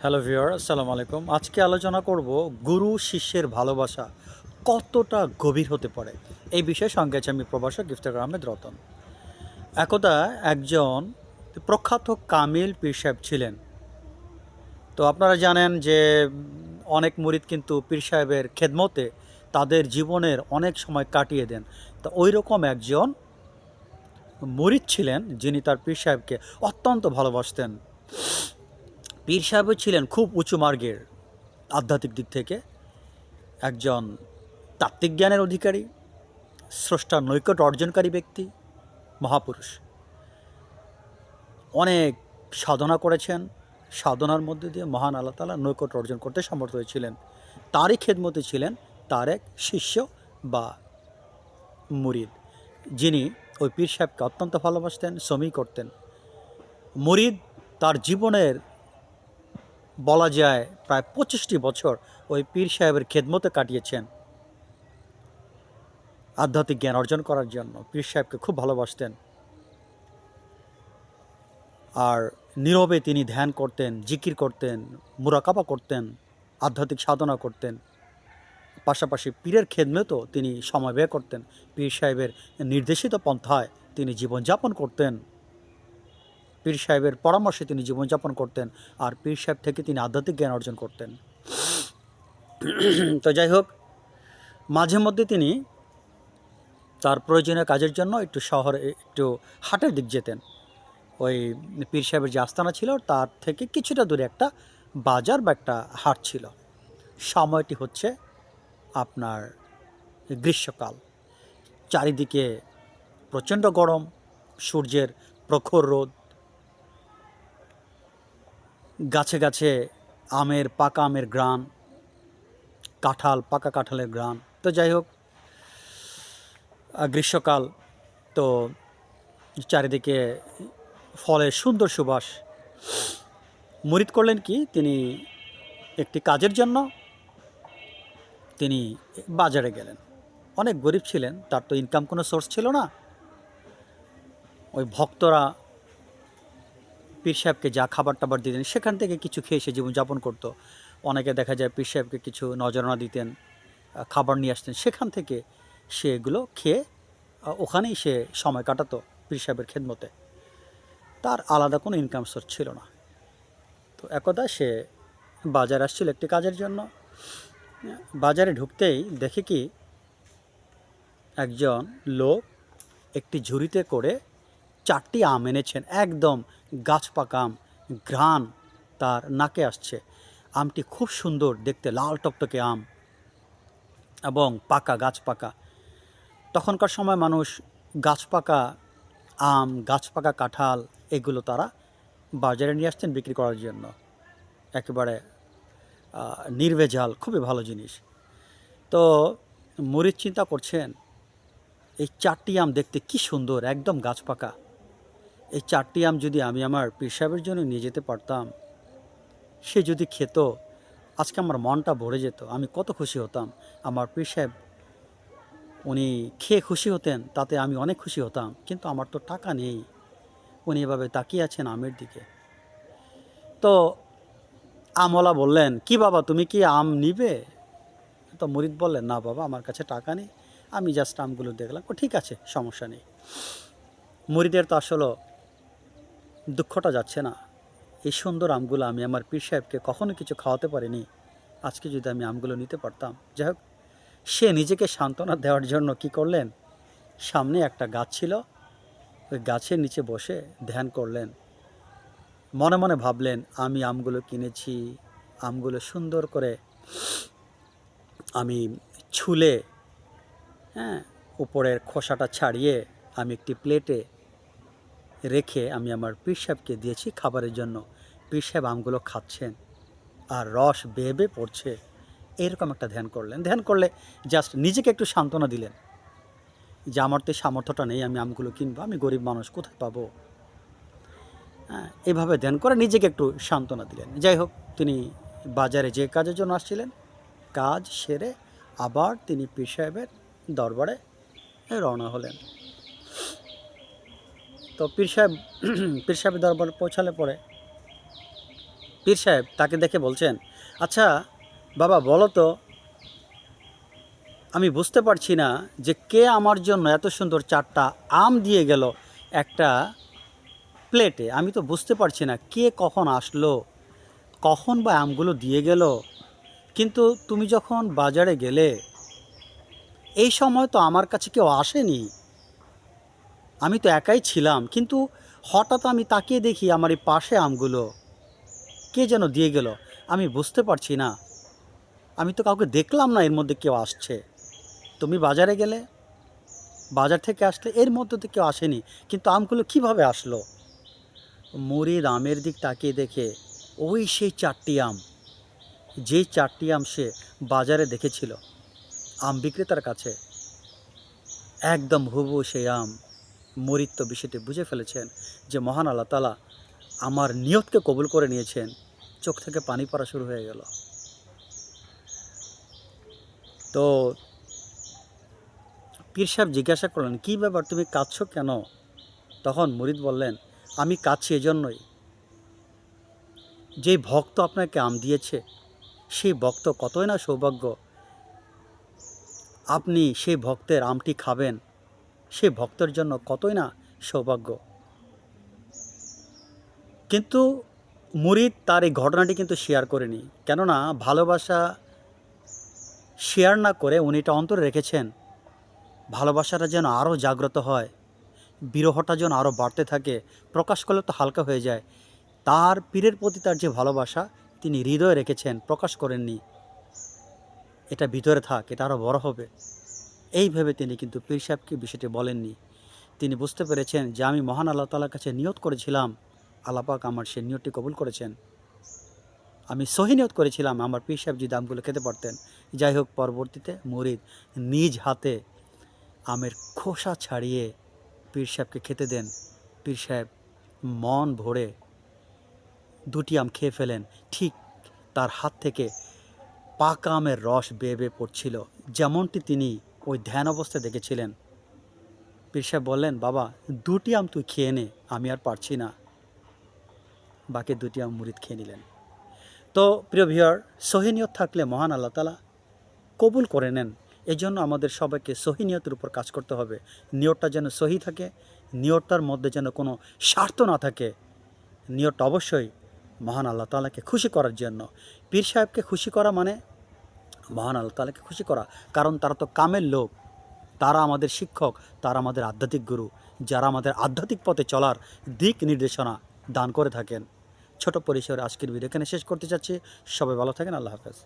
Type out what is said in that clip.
Hello viewer, আসসালামু আলাইকুম। আজকে আলোচনা করব গুরু শিষ্যের ভালোবাসা কতটা গভীর হতে পারে। এই বিষয়ে সঙ্গে আছে আমি প্রভাষক ইফতেখার আহমেদ রতন। একদা একজন প্রখ্যাত কামিল পীর সাহেব ছিলেন। তো আপনারা জানেন যে অনেক মুরিদ কিন্তু পীর সাহেবের খেদমতে তাদের জীবনের অনেক সময় কাটিয়ে দেন। তো ওই রকম একজন মুরিদ ছিলেন যিনি তার পীর সাহেবকে অত্যন্ত ভালোবাসতেন। পীর সাহেবও ছিলেন খুব উঁচু মার্গের আধ্যাত্মিক দিক থেকে একজন তাত্ত্বিক জ্ঞানের অধিকারী, স্রষ্টার নৈকট্য অর্জনকারী ব্যক্তি, মহাপুরুষ। অনেক সাধনা করেছেন, সাধনার মধ্যে দিয়ে মহান আল্লাহ তাআলা নৈকট্য অর্জন করতে সমর্থ হয়েছিলেন। তারই খেদমতে ছিলেন তার এক শিষ্য বা মুরিদ, যিনি ওই পীর সাহেবকে অত্যন্ত ভালোবাসতেন, সমী করতেন। মুরিদ তার জীবনের বলা যায় প্রায় 25টি বছর ওই পীর সাহেবের খেদমতে কাটিয়েছেন আধ্যাত্মিক জ্ঞান অর্জন করার জন্য। পীর সাহেবকে খুব ভালোবাসতেন আর নীরবে তিনি ধ্যান করতেন, জিকির করতেন, মুরাকাবা করতেন, আধ্যাত্মিক সাধনা করতেন। পাশাপাশি পীরের খেদমতেও তিনি সময় ব্যয় করতেন। পীর সাহেবের নির্দেশিত পন্থায় তিনি জীবনযাপন করতেন, পীর সাহেবের পরামর্শে তিনি জীবনযাপন করতেন, আর পীর সাহেব থেকে তিনি আধ্যাত্মিক জ্ঞান অর্জন করতেন। তো যাই হোক, মাঝে মধ্যে তিনি তার প্রয়োজনীয় কাজের জন্য একটু শহরে, একটু হাটের দিক যেতেন। ওই পীর সাহেবের যে আস্তানা ছিল তার থেকে কিছুটা দূরে একটা বাজার বা একটা হাট ছিল। সময়টি হচ্ছে আপনার গ্রীষ্মকাল। চারিদিকে প্রচণ্ড গরম, সূর্যের প্রখর রোদ, গাছে গাছে পাকা আমের ঘ্রাণ, পাকা কাঁঠালের ঘ্রাণ। তো যাই হোক, গ্রীষ্মকাল, তো চারিদিকে ফলের সুন্দর সুবাস। মুরিদ করলেন কি, তিনি একটি কাজের জন্য তিনি বাজারে গেলেন। অনেক গরিব ছিলেন, তার তো ইনকাম কোনো সোর্স ছিল না। ওই ভক্তরা পীর সাহেবকে যা খাবার টাবার দিতেন সেখান থেকে কিছু খেয়ে সে জীবনযাপন করতো। অনেকে দেখা যায় পীর সাহেবকে কিছু নজরানা দিতেন, খাবার নিয়ে আসতেন, সেখান থেকে সে এগুলো খেয়ে ওখানেই সে সময় কাটাতো পীর সাহেবের খেদমতে। তার আলাদা কোনো ইনকাম সোর্স ছিল না। তো একদা সে বাজারে আসছিল একটি কাজের জন্য। বাজারে ঢুকতেই দেখে কি, একজন লোক একটি ঝুড়িতে করে 4টি আম এনেছেন, একদম গাছ পাকা আম, ঘ্রাণ তার নাকে আসছে। আমটি খুব সুন্দর দেখতে, লাল টকটকে আম এবং পাকা, গাছ পাকা। তখনকার সময় মানুষ গাছ পাকা আম, গাছ পাকা কাঁঠাল এগুলো তারা বাজারে নিয়ে আসতেন বিক্রি করার জন্য। একেবারে নির্ভেজাল, খুবই ভালো জিনিস। তো মুরিদ চিন্তা করছেন, এই 4টি আম দেখতে কি সুন্দর, একদম গাছ পাকা। এই 4টি আম যদি আমি আমার পীর সাহেবের জন্য নিয়ে যেতে পারতাম, সে যদি খেত, আজকে আমার মনটা ভরে যেত, আমি কত খুশি হতাম। আমার পীর সাহেব উনি খেয়ে খুশি হতেন, তাতে আমি অনেক খুশি হতাম, কিন্তু আমার তো টাকা নেই। উনি এভাবে তাকিয়ে আছেন আমের দিকে। তো আমওয়ালা বললেন, কি বাবা, তুমি কি আম নিবে? তো মুরিদ বললেন, না বাবা, আমার কাছে টাকা নেই, আমি জাস্ট আমগুলো দেখলাম। ও ঠিক আছে, সমস্যা নেই। মুরিদের তো আসলে দুঃখটা যাচ্ছে না। এই সুন্দর আমগুলো আমি আমার পীর সাহেবকে কখনো কিছু খাওয়াতে পারিনি, আজকে যদি আমি আমগুলো নিতে পারতাম। যাই হোক, সে নিজেকে সান্ত্বনা দেওয়ার জন্য কি করলেন, সামনে একটা গাছ ছিল, ওই গাছের নিচে বসে ধ্যান করলেন। মনে মনে ভাবলেন, আমি আমগুলো কিনেছি, আমগুলো সুন্দর করে আমি ছুলে, হ্যাঁ, উপরের খোসাটা ছাড়িয়ে আমি একটি প্লেটে রেখে আমি আমার পীর সাহেবকে দিয়েছি খাবারের জন্য। পীর সাহেব আমগুলো খাচ্ছেন আর রস বেয়ে বেয়ে পড়ছে। এরকম একটা ধ্যান করলেন। ধ্যান করলে জাস্ট নিজেকে একটু সান্ত্বনা দিলেন যে আমার তো সামর্থ্যটা নেই, আমি আমগুলো কিনবো, আমি গরিব মানুষ, কোথায় পাবো। হ্যাঁ, এইভাবে ধ্যান করে নিজেকে একটু সান্ত্বনা দিলেন। যাই হোক, তিনি বাজারে যে কাজের জন্য আসছিলেন, কাজ সেরে আবার তিনি পীর সাহেবের দরবারে রওনা হলেন। তো পীর সাহেবের দরবারে পৌঁছালে পরে পীর সাহেব তাকে দেখে বলছেন, আচ্ছা বাবা বলো তো, আমি বুঝতে পারছি না যে কে আমার জন্য এত সুন্দর 4টা আম দিয়ে গেল একটা প্লেটে। আমি তো বুঝতে পারছি না কে কখন আসলো, কখন বা আমগুলো দিয়ে গেল। কিন্তু তুমি যখন বাজারে গেলে এই সময় তো আমার কাছে কেউ আসেনি, আমি তো একাই ছিলাম। কিন্তু হঠাৎ আমি তাকিয়ে দেখি আমার এই পাশে আমগুলো কে যেন দিয়ে গেল। আমি বুঝতে পারছি না, আমি তো কাউকে দেখলাম না এর মধ্যে কেউ আসছে। তুমি বাজারে গেলে, বাজার থেকে আসলে, এর মধ্যে তো কেউ আসেনি, কিন্তু আমগুলো কিভাবে আসলো? মুড়ির আমের দিক তাকিয়ে দেখে ওই সেই 4টি আম, যেই 4টি আম সে বাজারে দেখেছিল আম বিক্রেতার কাছে, একদম হুবহু সেই আম। মুরিদ তো বিষয়টি বুঝে ফেলেছেন যে মহান আল্লাহ তাআলা আমার নিয়তকে কবুল করে নিয়েছেন। চোখ থেকে পানি পড়া শুরু হয়ে গেল। তো পীর সাহেব জিজ্ঞাসা করলেন, কী ব্যাপার, তুমি কাঁদছো কেন? তখন মুরিদ বললেন, আমি কাঁদছি এজন্যই, যেই ভক্ত আপনাকে আম দিয়েছে সেই ভক্ত কতই না সৌভাগ্য, আপনি সেই ভক্তের আমটি খাবেন, সেই ভক্তের জন্য কতই না সৌভাগ্য। কিন্তু মুরিদ তার এই ঘটনাটি কিন্তু শেয়ার করেনি, কেননা ভালোবাসা শেয়ার না করে উনি এটা অন্তরে রেখেছেন, ভালোবাসাটা যেন আরও জাগ্রত হয়, বিরহটা যেন আরও বাড়তে থাকে, প্রকাশ করলে তো হালকা হয়ে যায়। তার পীরের প্রতি তার যে ভালোবাসা তিনি হৃদয়ে রেখেছেন, প্রকাশ করেননি, এটা ভিতরে থাক, এটা আরও বড় হবে, এই ভেবে তিনি কিন্তু পীর সাহেবকে বিষয়টি বলেননি। তিনি বুঝতে পেরেছেন যে আমি মহান আল্লাহ তাআলার কাছে নিয়ত করেছিলাম, আল্লাহ পাক আমার সেই নিয়তটি কবুল করেছেন। আমি সহি নিয়ত করেছিলাম আমার পীর সাহেব যে দামগুলো খেতে পারতেন। যাই হোক, পরবর্তীতে মুরিদ নিজ হাতে আমের খোসা ছাড়িয়ে পীর সাহেবকে খেতে দেন। পীর সাহেব মন ভরে 2টি আম খেয়ে ফেলেন। ঠিক তার হাত থেকে পাকা আমের রস বেয়ে বেয়ে পড়ছিল, যেমনটি তিনি ওই ধ্যান অবস্থায় দেখেছিলেন। পীর সাহেব বললেন, বাবা 2টি আম তুই খেয়ে নে, আমি আর পারছি না। বাকি 2টি আম মুরিদ খেয়ে নিলেন। তো প্রিয় ভিউয়ার, সহি নিয়ত থাকলে মহান আল্লাহ তাআলা কবুল করে নেন। এজন্য আমাদের সবাইকে সহি নিয়তের উপর কাজ করতে হবে। নিয়তটা যেন সহি থাকে, নিয়তটার মধ্যে যেন কোনো স্বার্থ না থাকে। নিয়তটা অবশ্যই মহান আল্লাহ তাআলাকে খুশি করার জন্য। পীর সাহেবকে খুশি করা মানে মহান আল্লাহ তাআলাকে খুশি করা, কারণ তারা তো কামের লোক, তারা আমাদের শিক্ষক, তারা আমাদের আধ্যাত্মিক গুরু, যারা আমাদের আধ্যাত্মিক পথে চলার দিক নির্দেশনা দান করে থাকেন। ছোট পরিসরে আজকের ভিডিও এখানে শেষ করতে চাচ্ছি। সবাই ভালো থাকেন। আল্লাহ হাফেজ।